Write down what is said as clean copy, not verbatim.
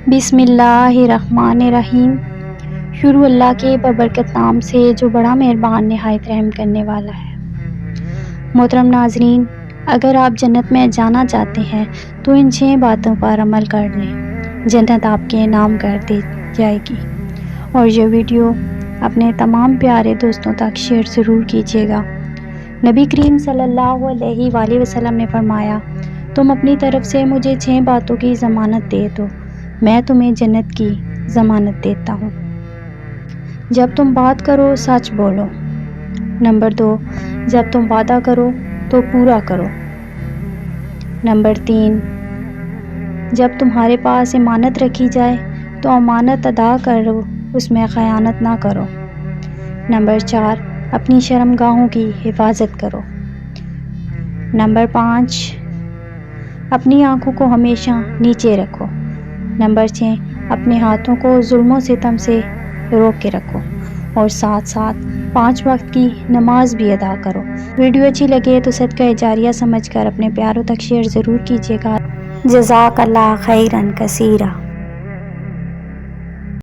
بسم اللہ الرحمن الرحیم۔ شروع اللہ کے ببرکت نام سے جو بڑا مہربان نہایت رحم کرنے والا ہے۔ محترم ناظرین، اگر آپ جنت میں جانا چاہتے ہیں تو ان 6 باتوں پر عمل کر لیں، جنت آپ کے نام کر دی جائے گی۔ اور یہ ویڈیو اپنے تمام پیارے دوستوں تک شیئر ضرور کیجیے گا۔ نبی کریم صلی اللہ علیہ وآلہ وسلم نے فرمایا، تم اپنی طرف سے مجھے 6 باتوں کی ضمانت دے دو، میں تمہیں جنت کی ضمانت دیتا ہوں۔ جب تم بات کرو سچ بولو۔ نمبر 2، جب تم وعدہ کرو تو پورا کرو۔ نمبر 3، جب تمہارے پاس امانت رکھی جائے تو امانت ادا کرو، اس میں خیانت نہ کرو۔ نمبر 4، اپنی شرمگاہوں کی حفاظت کرو۔ نمبر 5، اپنی آنکھوں کو ہمیشہ نیچے رکھو۔ نمبر 6، اپنے ہاتھوں کو ظلم و ستم سے روک کے رکھو، اور ساتھ ساتھ 5 وقت کی نماز بھی ادا کرو۔ ویڈیو اچھی لگے تو صدقہ جاریہ سمجھ کر اپنے پیاروں تک شیئر ضرور کیجیے گا۔ جزاک اللہ خیرا کثیرا۔